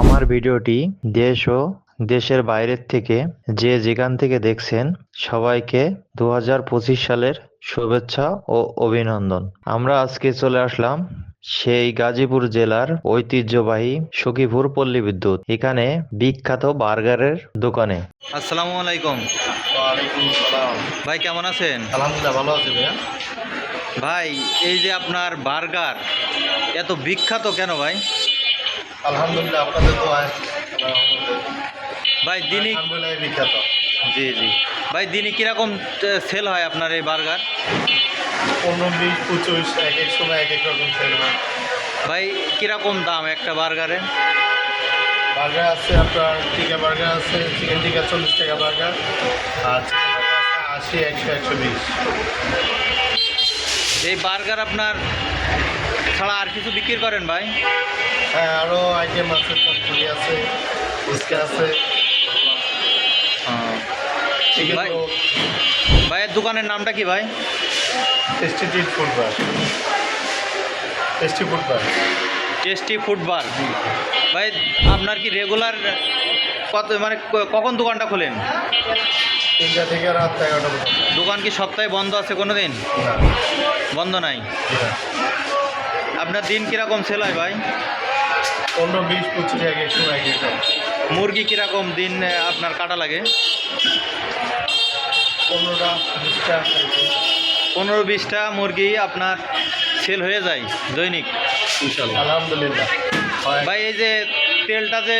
আমার ভিডিওটি দেশ ও দেশের বাইরের থেকে যে যেখান থেকে দেখছেন সবাইকে 2025 সালের শুভেচ্ছা ও অভিনন্দন। আমরা আজকে চলে আসলাম সেই গাজীপুর জেলার ঐতিহ্যবাহী সখীপুর পল্লী বিদ্যুৎ, এখানে বিখ্যাত বার্গারের দোকানে। আসসালামু আলাইকুম। ওয়ালাইকুম সালাম। ভাই কেমন আছেন? আলহামদুলিল্লাহ ভালো আছি ভাইয়া। ভাই এই যে আপনার বার্গার এত বিখ্যাত কেন ভাই? আলহামদুলিল্লাহ আপনাদের দোয়ায় ভাই দিনে আলহামদুলিল্লাহ বিখ্যাত। জি জি ভাই দিনে কিরকম সেল হয় আপনার এই বার্গার? 15, 20, 25 এক এক সময় এক এক রকম সেল হয়। ভাই কিরকম দাম একটা বার্গারে? বার্গার আছে আপনার টিকা বার্গার আছে, চিকেন টিকা 40 টাকা বার্গার, আর চিকেন বার্গার আছে 80, 100, 120। এই বার্গার আপনার ছাড়া আর কিছু বিক্রি করেন ভাই? হ্যাঁ, আরও আইটেম আছে, তন্দুরি আছে, ফুচকা আছে, চিকেন ভাই রোল, ভাইয়ের দোকানের নামটা কি ভাই? টেস্টি ট্রিট ফুড বার, টেস্টি ফুড বার। টেস্টি ফুড বার। ভাই আপনার কি রেগুলার কখন দোকানটা খোলেন? 3টা থেকে রাত 11টা পর্যন্ত। দোকান কি সপ্তাহে বন্ধ আছে কোনো দিন? না, বন্ধ নাই। না। আপনার দিন কিরকম সেল হয় ভাই? 15, 20, 25 এক এক সময় এক এক রকম। মুরগি কিরকম দিন আপনার কাটা লাগে? 15টা, 20টা। 15-20টা মুরগি আপনার সেল হয়ে যায় দৈনিক? আলহামদুলিল্লাহ। ভাই এই যে তেলটা যে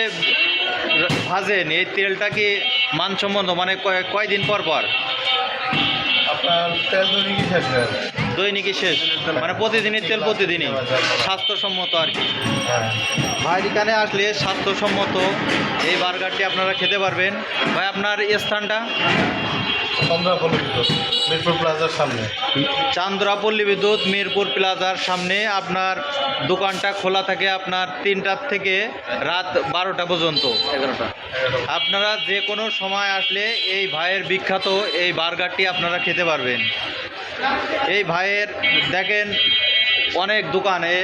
ভাজেন, এই তেলটা কি মানসম্মত, মানে কয়দিন পর পর? আপনার তেল দৈনিকই শেষ হয়ে যায়। দৈনিকই শেষ, মানে প্রতিদিনের তেল প্রতিদিনই স্বাস্থ্যসম্মত আর কি। হ্যাঁ, ভাই এখানে আসলে স্বাস্থ্যসম্মত এই বার্গারটি আপনারা খেতে পারবেন। ভাই আপনার স্থানটা? চন্দ্রাপল্লী বিদ্যুৎ, মিরপুর প্লাজার সামনে। চান্দ্রাপল্লী বিদ্যুৎ মিরপুর প্লাজার সামনে আপনার দোকানটা খোলা থাকে আপনার 3টা থেকে রাত 12টা পর্যন্ত। 11টা। আপনারা যে কোনো সময় আসলে এই ভাইয়ের বিখ্যাত এই বার্গারটি আপনারা খেতে পারবেন। এই ভাইয়ের দেখেন অনেক দোকানে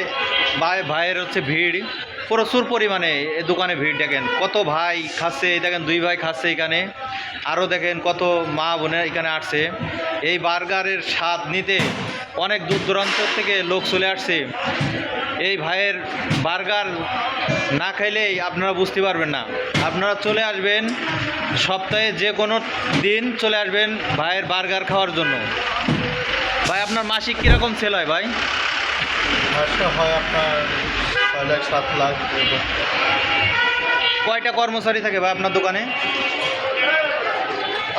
ভাইয়ের হচ্ছে ভিড় প্রচুর পরিমাণে, এই দোকানে ভিড় দেখেন কত ভাই খাচ্ছে, এই দেখেন 2 ভাই খাচ্ছে এখানে, আরও দেখেন কত মা বোনের এখানে আসছে এই বার্গারের স্বাদ নিতে। অনেক দূর দূরান্ত থেকে লোক চলে আসছে। এই ভাইয়ের বার্গার না খাইলেই আপনারা বুঝতে পারবেন না। আপনারা চলে আসবেন সপ্তাহে যে কোনো দিন চলে আসবেন ভাইয়ের বার্গার খাওয়ার জন্য। ভাই আপনার মাসিক কীরকম সেল হয় ভাই? মাসে হয় আপনার 6 লাখ 7 লাখ। কয়টা কর্মচারী থাকে ভাই আপনার দোকানে?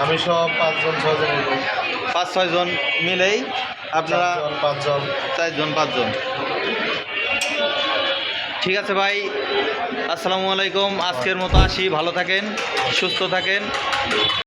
আমি সব 5জন 6জন। 5-6 জন মিলেই আপনারা? 5জন 4 জন 5 জন। ঠিক আছে ভাই, আসসালামু আলাইকুম। আজকের মতো আসি, ভালো থাকেন, সুস্থ থাকেন।